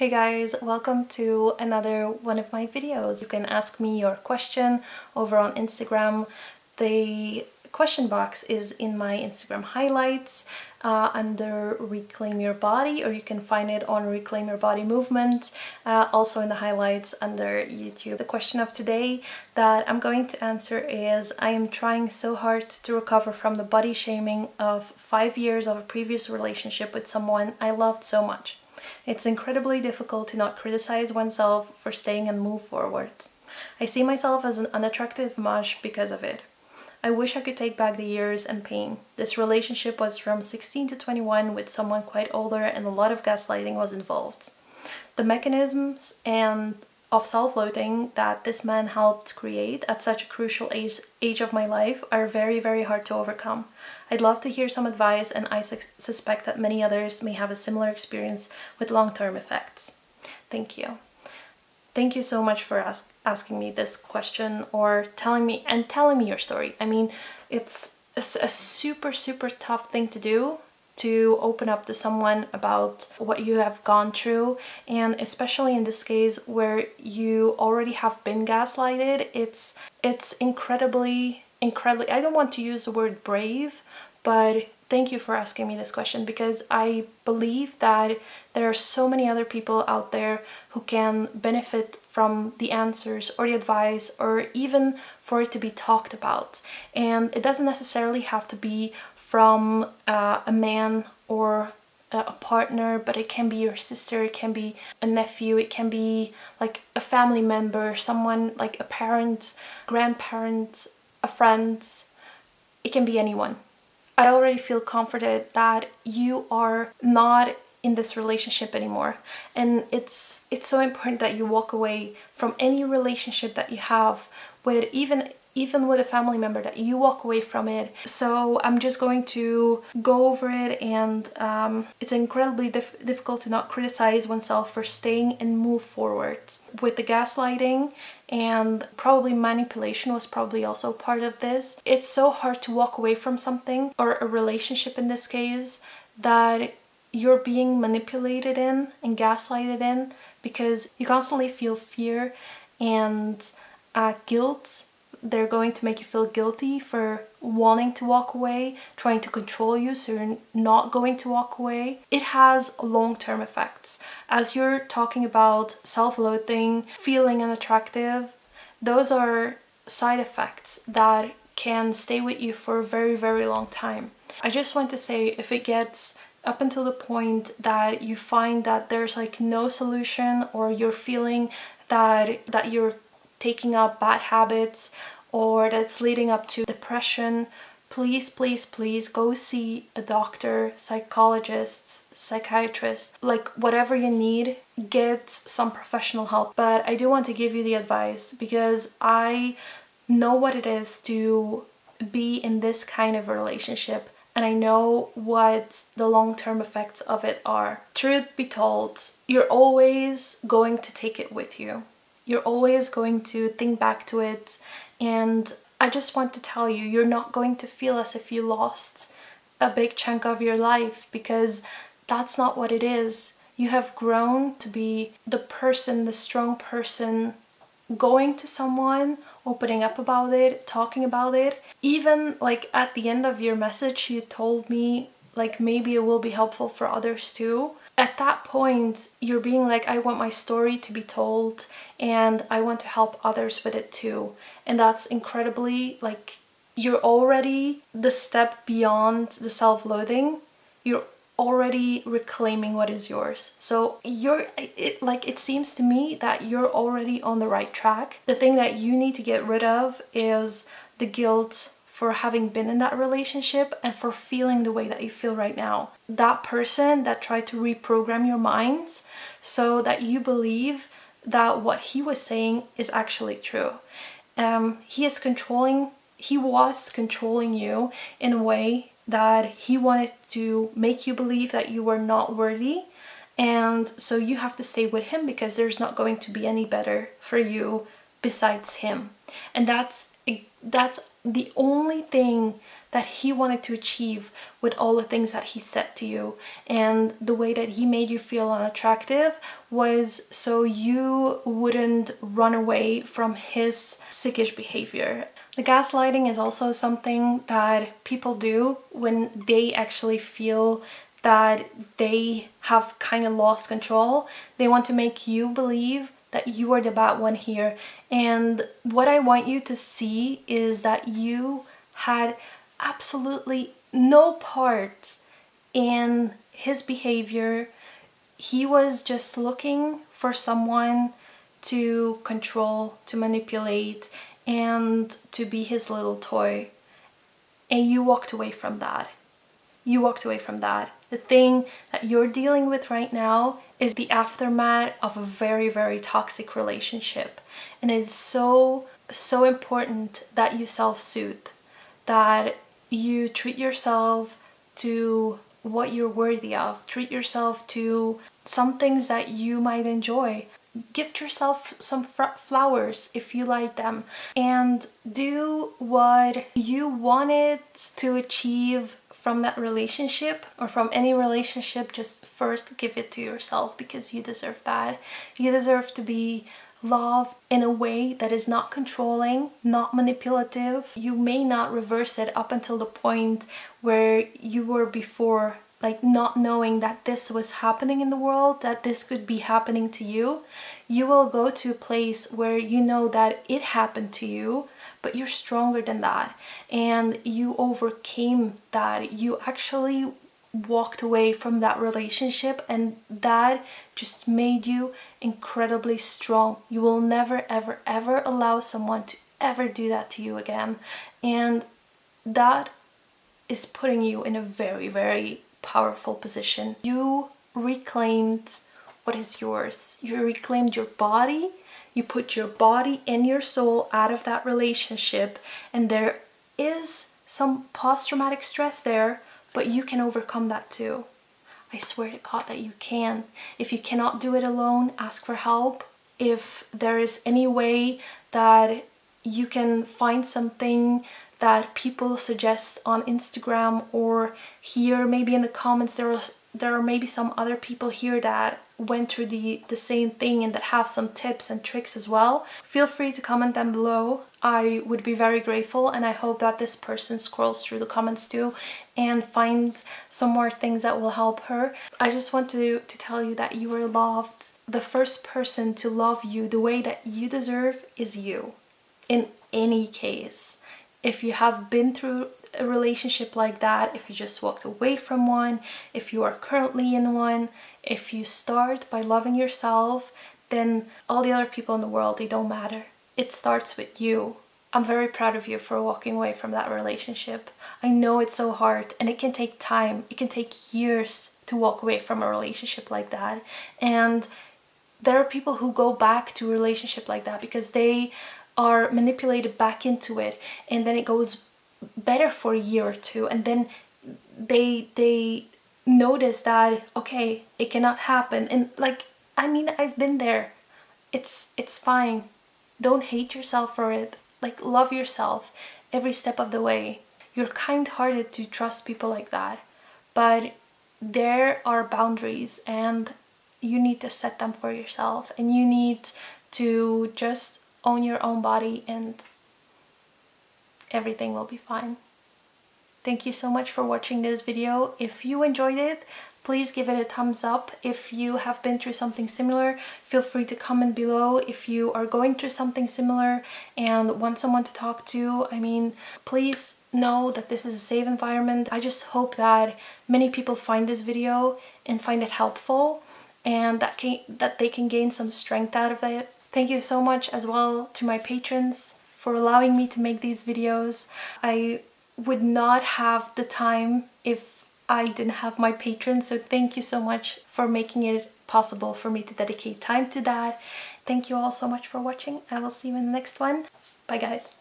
Hey guys, welcome to another one of my videos. You can ask me your question over on Instagram. The question box is in my Instagram highlights under Reclaim Your Body, or you can find it on Reclaim Your Body Movement, also in the highlights under YouTube. The question of today that I'm going to answer is, I am trying so hard to recover from the body shaming of 5 years of a previous relationship with someone I loved so much. It's incredibly difficult to not criticize oneself for staying and move forward. I see myself as an unattractive mush because of it. I wish I could take back the years and pain. This relationship was from 16 to 21 with someone quite older, and a lot of gaslighting was involved. The mechanisms of self-loathing that this man helped create at such a crucial age of my life are very, very hard to overcome. I'd love to hear some advice, and I suspect that many others may have a similar experience with long-term effects. Thank you. Thank you so much for asking me this question, or telling me your story. I mean, it's a super, super tough thing to do, to open up to someone about what you have gone through, and especially in this case where you already have been gaslighted. It's incredibly, I don't want to use the word brave, but thank you for asking me this question, because I believe that there are so many other people out there who can benefit from the answers or the advice, or even for it to be talked about. And it doesn't necessarily have to be from a man or a partner, but it can be your sister, it can be a nephew, it can be like a family member, someone like a parent, grandparent, a friend. It can be anyone. I already feel comforted that you are not in this relationship anymore, and it's so important that you walk away from any relationship that you have with, even with a family member, that you walk away from it. So I'm just going to go over it, and it's incredibly difficult to not criticize oneself for staying and move forward. With the gaslighting and probably manipulation was probably also part of this. It's so hard to walk away from something, or a relationship in this case, that you're being manipulated in and gaslighted in, because you constantly feel fear and guilt. They're going to make you feel guilty for wanting to walk away, trying to control you so you're not going to walk away. It has long-term effects. As you're talking about self-loathing, feeling unattractive, those are side effects that can stay with you for a very, very long time. I just want to say, if it gets up until the point that you find that there's like no solution, or you're feeling that you're taking up bad habits, or that's leading up to depression, please, please, please go see a doctor, psychologist, psychiatrist, like whatever you need, get some professional help. But I do want to give you the advice, because I know what it is to be in this kind of relationship, and I know what the long-term effects of it are. Truth be told, you're always going to take it with you. You're always going to think back to it, and I just want to tell you, you're not going to feel as if you lost a big chunk of your life, because that's not what it is. You have grown to be the person, the strong person, going to someone, opening up about it, talking about it. Even like at the end of your message, you told me like maybe it will be helpful for others too. At that point, you're being like, I want my story to be told, and I want to help others with it too. And that's incredibly, like, you're already the step beyond the self-loathing. You're already reclaiming what is yours. So it seems to me that you're already on the right track. The thing that you need to get rid of is the guilt for having been in that relationship and for feeling the way that you feel right now. That person that tried to reprogram your minds so that you believe that what he was saying is actually true. He was controlling you in a way that he wanted to make you believe that you were not worthy, and so you have to stay with him because there's not going to be any better for you besides him. And that's the only thing that he wanted to achieve with all the things that he said to you. And the way that he made you feel unattractive was so you wouldn't run away from his sickish behavior. The gaslighting is also something that people do when they actually feel that they have kind of lost control. They want to make you believe that you are the bad one here. And what I want you to see is that you had absolutely no part in his behavior. He was just looking for someone to control, to manipulate, and to be his little toy. And you walked away from that. You walked away from that. The thing that you're dealing with right now is the aftermath of a very, very toxic relationship. And it's so important that you self-soothe, that you treat yourself to what you're worthy of. Treat yourself to some things that you might enjoy. Gift yourself some flowers if you like them, and do what you wanted to achieve from that relationship or from any relationship. Just first give it to yourself, because you deserve that. You deserve to be loved in a way that is not controlling, not manipulative. You may not reverse it up until the point where you were before, like not knowing that this was happening in the world, that this could be happening to you. You will go to a place where you know that it happened to you, but you're stronger than that, and you overcame that. You actually walked away from that relationship, and that just made you incredibly strong. You will never ever ever allow someone to ever do that to you again, and that is putting you in a very, very powerful position. You reclaimed what is yours. You reclaimed your body. You put your body and your soul out of that relationship, and there is some post-traumatic stress there, but you can overcome that too. I swear to God that you can. If you cannot do it alone, ask for help. If there is any way that you can find something that people suggest on Instagram, or here maybe in the comments there are maybe some other people here that went through the same thing and that have some tips and tricks as well, feel free to comment them below. I would be very grateful, and I hope that this person scrolls through the comments too and finds some more things that will help her. I just want to tell you that you are loved. The first person to love you the way that you deserve is you. In any case, if you have been through a relationship like that, if you just walked away from one, if you are currently in one, if you start by loving yourself, then all the other people in the world, they don't matter. It starts with you. I'm very proud of you for walking away from that relationship. I know it's so hard, and it can take time. It can take years to walk away from a relationship like that. And there are people who go back to a relationship like that because they are manipulated back into it, and then it goes better for a year or two, and then they notice that, okay, it cannot happen. And like, I mean, I've been there. It's fine. Don't hate yourself for it. Like, love yourself every step of the way. You're kind-hearted to trust people like that, but there are boundaries, and you need to set them for yourself, and you need to just own your own body, and everything will be fine. Thank you so much for watching this video. If you enjoyed it, please give it a thumbs up. If you have been through something similar, feel free to comment below. If you are going through something similar and want someone to talk to, I mean, please know that this is a safe environment. I just hope that many people find this video and find it helpful, and that they can gain some strength out of it. Thank you so much as well to my patrons for allowing me to make these videos. I would not have the time if I didn't have my patrons, so thank you so much for making it possible for me to dedicate time to that. Thank you all so much for watching. I will see you in the next one. Bye guys.